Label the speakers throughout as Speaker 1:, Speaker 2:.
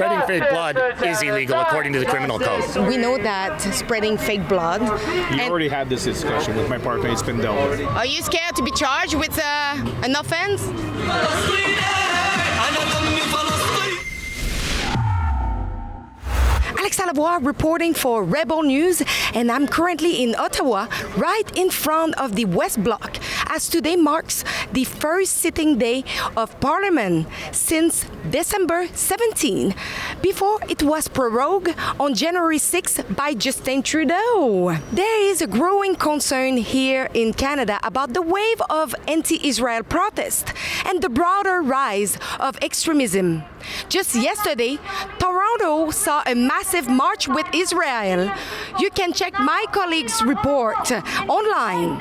Speaker 1: Spreading fake blood is illegal according to the criminal code.
Speaker 2: We know that spreading fake blood.
Speaker 3: You already had this discussion with my partner. It's been dealt with.
Speaker 2: Are you scared to be charged with an offense? Alex Alavoie reporting for Rebel News, and I'm currently in Ottawa, right in front of the West Block, as today marks the first sitting day of Parliament since December 17, before it was prorogued on January 6 by Justin Trudeau. There is a growing concern here in Canada about the wave of anti-Israel protest and the broader rise of extremism. Just yesterday, Toronto saw a massive march with Israel. You can check my colleague's report online.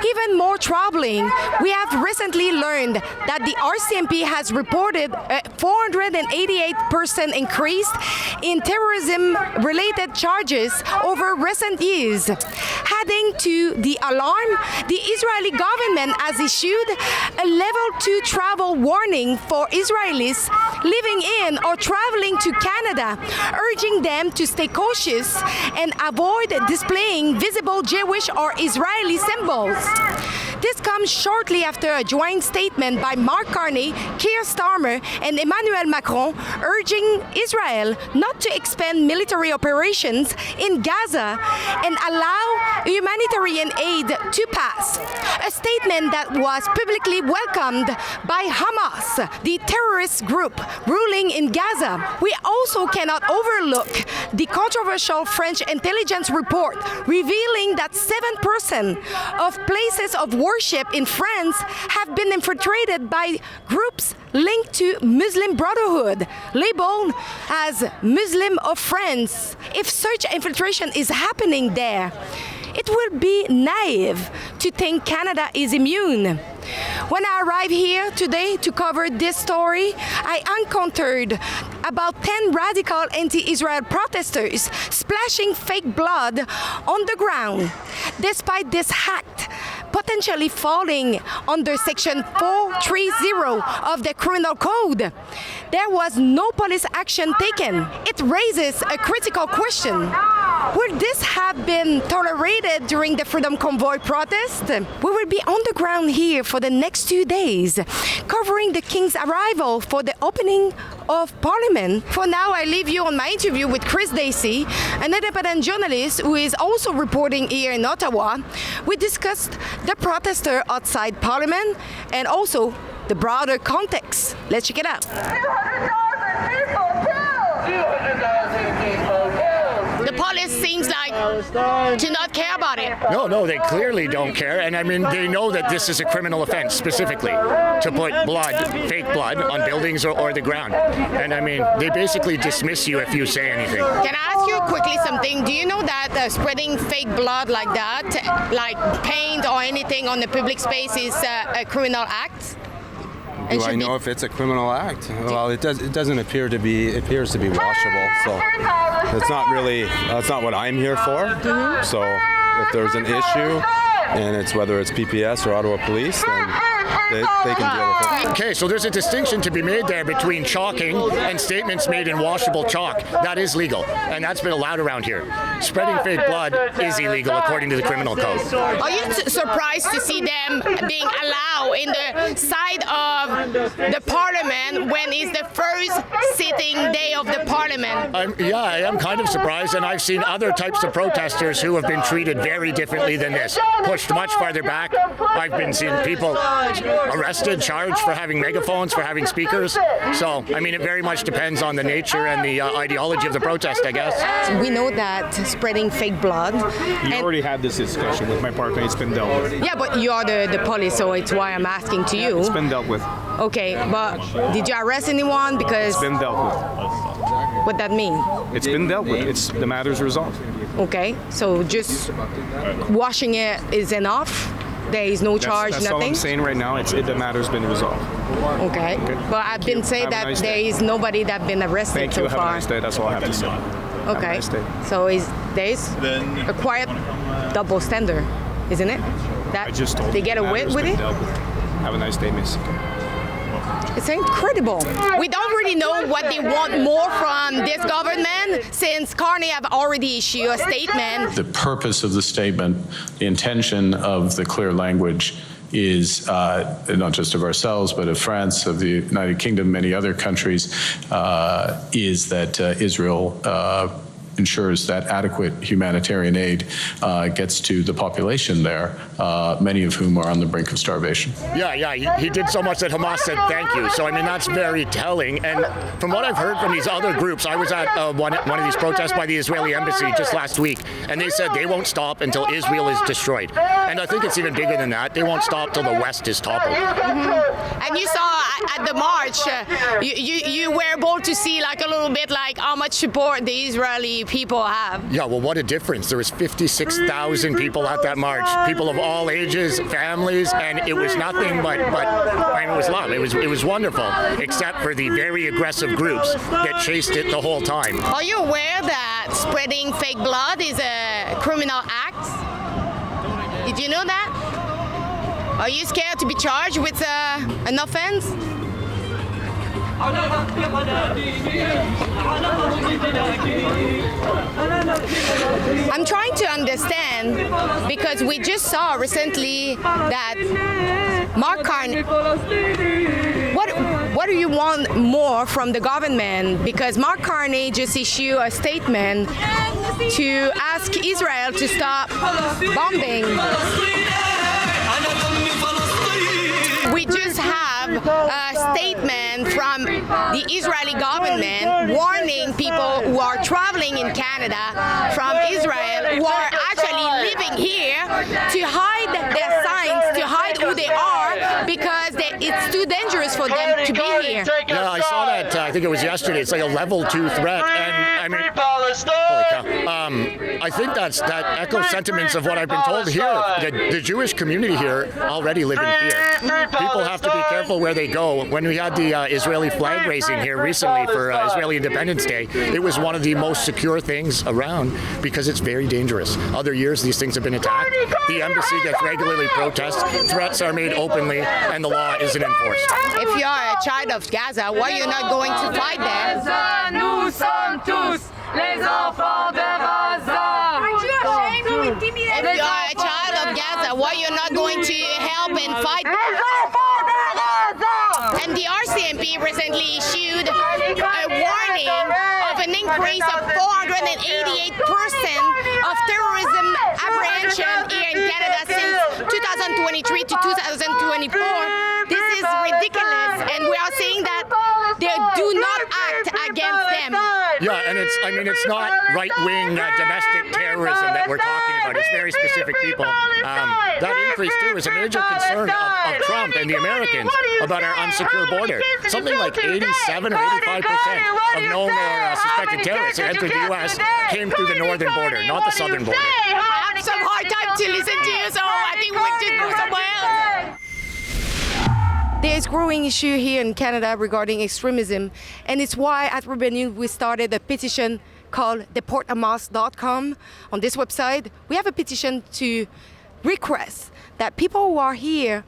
Speaker 2: Even more troubling, we have recently learned that the RCMP has reported a 488% increase in terrorism-related charges over recent years. Adding to the alarm, the Israeli government has issued a level 2 travel warning for Israelis living in or traveling to Canada, urging them to stay cautious and avoid displaying visible Jewish or Israeli symbols. This comes shortly after a joint statement by Mark Carney, Keir Starmer, and Emmanuel Macron urging Israel not to expand military operations in Gaza and allow humanitarian aid to pass. A statement that was publicly welcomed by Hamas, the terrorist group ruling in Gaza. We also cannot overlook the controversial French intelligence report revealing that 7% of places of worship in France have been infiltrated by groups linked to Muslim Brotherhood, labeled as Muslim of France. If such infiltration is happening there, it would be naive to think Canada is immune. When I arrived here today to cover this story, I encountered about 10 radical anti-Israel protesters splashing fake blood on the ground. Despite this act potentially falling under Section 430 of the Criminal Code, there was no police action taken. It raises a critical question. Would this have been tolerated during the Freedom Convoy protest? We will be on the ground here for the next 2 days, covering the King's arrival for the opening of Parliament. For now, I leave you on my interview with Chris Dacey, an independent journalist who is also reporting here in Ottawa. We discussed the protester outside Parliament and also the broader context. Let's check it out.
Speaker 4: 200,000 people killed! 200,000 people killed!
Speaker 2: The police seems like to not care about it.
Speaker 1: No, they clearly don't care. And I mean, they know that this is a criminal offense specifically to put blood, fake blood, on buildings or the ground. And I mean, they basically dismiss you if you say anything.
Speaker 2: Can I ask you quickly something? Do you know that spreading fake blood like that, like paint or anything on the public space, is a criminal act?
Speaker 5: Do I know if it's a criminal act? Well, it doesn't appear to be. It appears to be washable. So it's not really. That's not what I'm here for. Mm-hmm. So if there's an issue, and it's whether it's PPS or Ottawa Police, then they can deal with it.
Speaker 1: Okay, so there's a distinction to be made there between chalking and statements made in washable chalk. That is legal, and that's been allowed around here. Spreading fake blood is illegal according to the criminal code.
Speaker 2: Are you surprised to see them being allowed in the side of the Parliament when it's the first sitting day of the Parliament?
Speaker 1: I am kind of surprised, and I've seen other types of protesters who have been treated very differently than this, pushed much farther back. I've been seeing people arrested, charged for having megaphones, for having speakers. So, I mean, it very much depends on the nature and the ideology of the protest, I guess.
Speaker 2: We know that spreading fake blood.
Speaker 3: You already had this discussion with my partner. It's been dealt with.
Speaker 2: Yeah, but you are the police, so it's why I'm asking to you.
Speaker 3: It's been dealt with.
Speaker 2: Okay, but did you arrest anyone? Because
Speaker 3: It's been dealt with.
Speaker 2: what that mean?
Speaker 3: It's been dealt with. The matter's resolved.
Speaker 2: Okay, so just washing it is enough? There is no charge,
Speaker 3: that's
Speaker 2: nothing?
Speaker 3: all I'm saying right now. The matter's been resolved.
Speaker 2: Okay. But I've been saying that
Speaker 3: nice
Speaker 2: there
Speaker 3: day.
Speaker 2: is nobody that's been arrested
Speaker 3: Thank
Speaker 2: so
Speaker 3: you. Have
Speaker 2: far.
Speaker 3: a nice day. That's all I have to say.
Speaker 2: Okay.
Speaker 3: Have a nice day.
Speaker 2: So there is a quiet double standard, isn't it? That
Speaker 3: I just told
Speaker 2: they
Speaker 3: you
Speaker 2: get
Speaker 3: the
Speaker 2: away
Speaker 3: matter's
Speaker 2: with
Speaker 3: been
Speaker 2: it?
Speaker 3: dealt with. Have a nice day, miss.
Speaker 2: It's incredible.
Speaker 6: We don't really know what they want more from this government since Carney have already issued a statement.
Speaker 7: The purpose of the statement, the intention of the clear language is not just of ourselves, but of France, of the United Kingdom, many other countries, is that Israel ensures that adequate humanitarian aid gets to the population there, many of whom are on the brink of starvation.
Speaker 1: Yeah, he did so much that Hamas said thank you. So, I mean, that's very telling. And from what I've heard from these other groups, I was at one of these protests by the Israeli embassy just last week, and they said they won't stop until Israel is destroyed. And I think it's even bigger than that. They won't stop till the West is toppled.
Speaker 6: Mm-hmm. And you saw at the march, you were able to see like a little bit like how much support the Israeli people have.
Speaker 1: Yeah, well, what a difference. There was 56,000 people at that march, people of all ages, families, and it was nothing but I mean, it was love. It was wonderful, except for the very aggressive groups that chased it the whole time.
Speaker 6: Are you aware that spreading fake blood is a criminal act? Did you know that? Are you scared to be charged with an offense? I'm trying to understand because we just saw recently that Mark Carney. What do you want more from the government? Because Mark Carney just issued a statement to ask Israel to stop bombing. We just have a statement from the Israeli government warning people who are traveling in Canada from Israel who are actually living here to hide their signs, to hide who they are because it's too dangerous for them to be here.
Speaker 1: Yeah, I saw that. I think it was yesterday. It's like a level 2 threat, and I mean, holy cow. I think that echoes sentiments of what I've been told here. The Jewish community here already live in fear. People have to be careful where they go. When we had the Israeli flag raising here recently for Israeli Independence Day, it was one of the most secure things around because it's very dangerous. Other years, these things have been attacked. The embassy gets regularly protested. Threats are made openly, and the law isn't enforced.
Speaker 6: If you are a child of Gaza, why are you not going to fight there?
Speaker 4: Nous sommes tous les enfants de Gaza.
Speaker 6: If you are a child of Gaza, why are you not going to help and fight? And the RCMP recently issued a warning of an increase of 488% of terrorism apprehension here in Canada since 2023 to 2024. This is ridiculous, and we are saying that they do not act against them.
Speaker 1: Yeah, and it's not right-wing domestic terrorism that we're talking about. It's very specific people. That increase, too, is a major concern of Trump and the Americans about our unsecure border. Something like 87 or 85% of known or suspected terrorists that entered the U.S. came through the northern border, not the southern border.
Speaker 6: I have some hard time to listen to you, so I think we should go somewhere else.
Speaker 2: There's growing issue here in Canada regarding extremism, and it's why at Rebel News we started a petition called deporthamas.com. On this website, we have a petition to request that people who are here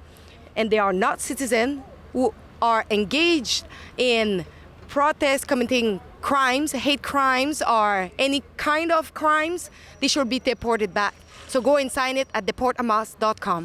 Speaker 2: and they are not citizens, who are engaged in protests, committing crimes, hate crimes, or any kind of crimes, they should be deported back. So go and sign it at deporthamas.com.